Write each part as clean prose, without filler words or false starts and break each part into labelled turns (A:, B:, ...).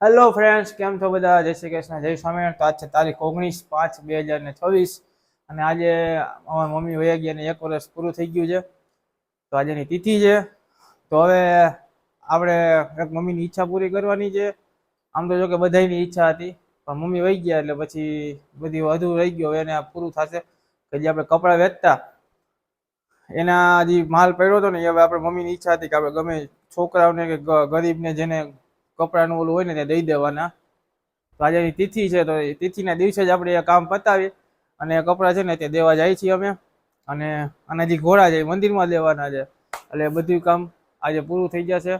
A: Hello friends, કેમ છો બધા? જય શ્રી કૃષ્ણ, જય સ્વામિનારાયણ। તો આજ છે તારીખ 19/5/2024 અને આજે અમારી મમ્મી વયા ગયા અને 1 વર્ષ પૂરું થઈ ગયું છે। તો આજની તિથિ છે। તો હવે આપણે એક મમ્મીની ઈચ્છા પૂરી કરવાની છે। આમ તો જો કે બધાની ઈચ્છા હતી, પણ મમ્મી વહી ગયા એટલે પછી બધી અધૂરું રહી ગયું। હવે એને પૂરું થશે કે જે આપણે કપડાં વેચતા એના જે માલ પડ્યો હતો ને, એ હવે આપણે મમ્મીની ઈચ્છા હતી કે આપણે ગમે છોકરાઓને કે ગરીબને જેને કપડાનું ઓલું હોય ને ત્યાં દઈ દેવાના। તો આજે તિથિ છે, તો એ તિથિના દિવસે જ આપણે એ કામ પતાવી અને કપડાં છે ને તે દેવા જાય છીએ અમે। અને આના જે ઘોડા છે એ મંદિરમાં દેવાના છે, એટલે બધું કામ આજે પૂરું થઈ જશે।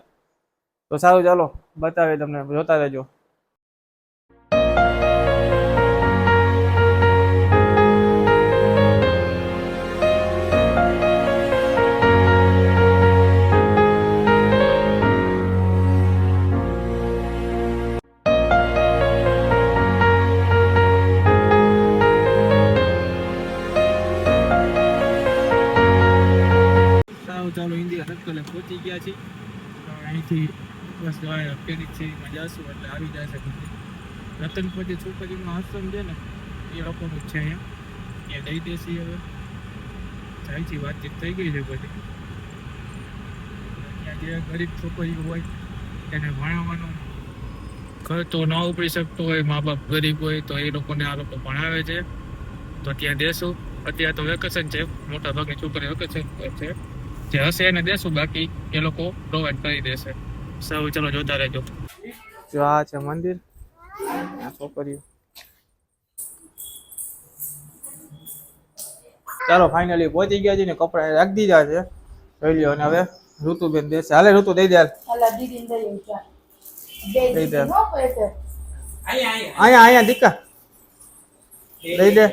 A: તો સારું, ચાલો બતાવે તમને, જોતા રહેજો। ચાલો ઇન્ડિયા સર્કલે પહોંચી ગયા છીએ। અહીંથી બસ પેલી શેરીમાં જશું એટલે આવી જશે બધું। રતનપતિ છોકરીનો આશ્રમ છે ને, એ લોકોનું જ છે અહીંયા, એ દઈ દેશે। હવે જાય છે, વાતચીત થઈ ગઈ છે બધી। ત્યાં જે ગરીબ છોકરીઓ હોય એને ભણાવવાનો ખર્ચો ન ઉપડી શકતો હોય, મા બાપ ગરીબ હોય, તો એ લોકોને આ લોકો ભણાવે છે। તો ત્યાં દેશું। અત્યારે તો વેકેશન છે, મોટા ભાગની છોકરી વેકેશન છે, જે હશે એને દેશું, બાકી એ લોકો પ્રોવાઈડ કરી દેશે। સારું, ચલો જોતા રહેજો। જો આ છે મંદિર, આ છોકરીઓ। ચાલો ફાઇનલી પહોંચી ગયા છે ને, કપડા રાખી દીધા છે, જોઈ લ્યો। અને હવે ઋતુબેન દેશે। હાલે ઋતુ દઈ દે, દઈ દે અહીંયા દીકા દઈ દે।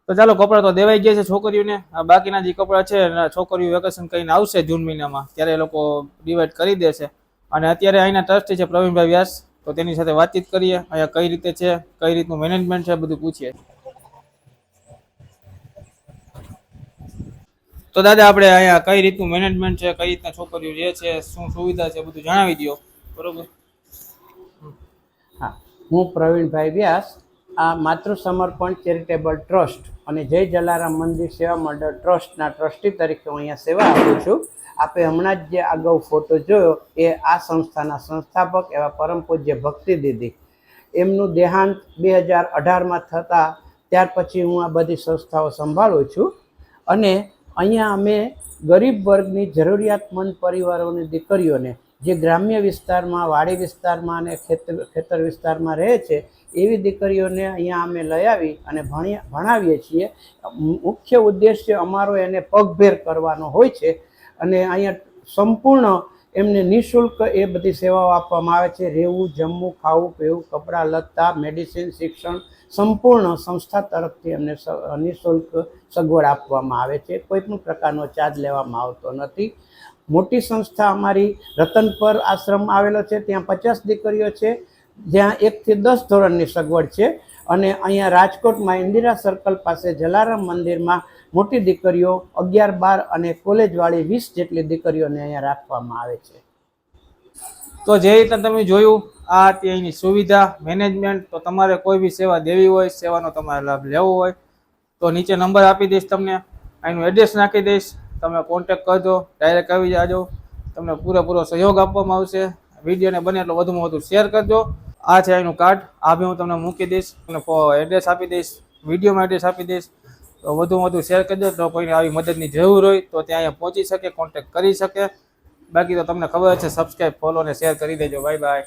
A: તો ચાલો, કપડાં તો દેવાઈ ગયા છે છોકરીઓને। આ બાકીના જે કપડાં છે છોકરીઓ વેકેશન કરીને આવશે જૂન મહિનામાં, ત્યારે એ લોકો ડિવાઈડ કરી દેશે। અને અત્યારે અહીંના ટ્રસ્ટી છે પ્રવીણભાઈ વ્યાસ, તો તેની સાથે વાતચીત કરીએ, અહીંયા કઈ રીતે છે, કઈ રીતનું મેનેજમેન્ટ છે, બધું પૂછીએ। તો દાદા, આપણે અહીંયા કઈ રીતનું મેનેજમેન્ટ છે, કઈ રીતના છોકરીઓ રહે છે, શું સુવિધા છે, બધું જણાવી દો, બરોબર?
B: હા, હું પ્રવીણભાઈ વ્યાસ, આ માતૃ સમર્પણ ચેરિટેબલ ટ્રસ્ટ અને જય જલારામ મંદિર સેવા મંડળ ટ્રસ્ટના ટ્રસ્ટી તરીકે હું અહીંયા સેવા આપું છું। આપે હમણાં જ જે અગાઉ ફોટો જોયો એ આ સંસ્થાના સંસ્થાપક એવા પરમ પૂજ્ય ભક્તિ દીદી, એમનું દેહાંત 2018માં થતાં ત્યાર પછી હું આ બધી સંસ્થાઓ સંભાળું છું। અને અહીંયા અમે ગરીબ વર્ગની જરૂરિયાતમંદ પરિવારોની દીકરીઓને જે ગ્રામ્ય વિસ્તારમાં, વાડી વિસ્તારમાં અને ખેતર વિસ્તારમાં રહે છે, એવી દીકરીઓને અહીંયા અમે લઈ આવી અને ભણાવીએ છીએ। મુખ્ય ઉદ્દેશ્ય અમારો એને પગભેર કરવાનો હોય છે। અને અહીંયા સંપૂર્ણ એમને નિઃશુલ્ક એ બધી સેવાઓ આપવામાં આવે છે। રહેવું, જમવું, ખાવું, પીવું, કપડાં લત્તા, મેડિસિન, શિક્ષણ સંપૂર્ણ સંસ્થા તરફથી એમને નિઃશુલ્ક સગવડ આપવામાં આવે છે। કોઈ પણ પ્રકારનો ચાર્જ લેવામાં આવતો નથી। મોટી સંસ્થા અમારી રતનપર આશ્રમ આવેલો છે, ત્યાં 50 દીકરીઓ છે, જ્યાં 1 થી 10 ધોરણની સગવડ છે। અને અહીંયા રાજકોટમાં ઇન્દિરા સર્કલ પાસે જલારામ મંદિરમાં મોટી દીકરીઓ 11, 12 અને કોલેજવાળી 20 જેટલી દીકરીઓને અહીંયા રાખવામાં આવે છે।
A: તો જે રીતે તમે જોયું, આ ત્યાંની સુવિધા, મેનેજમેન્ટ। તો તમારે કોઈ બી સેવા દેવી હોય, સેવાનો તમારે લાભ લેવો હોય, તો નીચે નંબર આપી દઈશ તમને, અહીંનું એડ્રેસ નાખી દઈશ, તમે કોન્ટેક્ટ કરજો, ડાયરેક્ટ આવી જાજો, તમને પૂરેપૂરો સહયોગ આપવામાં આવશે। વિડીયોને બને એટલો વધુમાં વધુ શેર કરજો। આ છે અહીંનું કાર્ડ, આ બી હું તમને મૂકી દઈશ, તમને એડ્રેસ આપી દઈશ, વિડીયોમાં એડ્રેસ આપી દઈશ। તો વધુમાં વધુ શેર કરજો, તો કોઈને આવી મદદની જરૂર હોય તો ત્યાં અહીંયા પહોંચી શકે, કોન્ટેક્ટ કરી શકે। બાકી તો તમને ખબર છે, સબસ્ક્રાઈબ, ફોલો અને શેર કરી દેજો। Bye bye.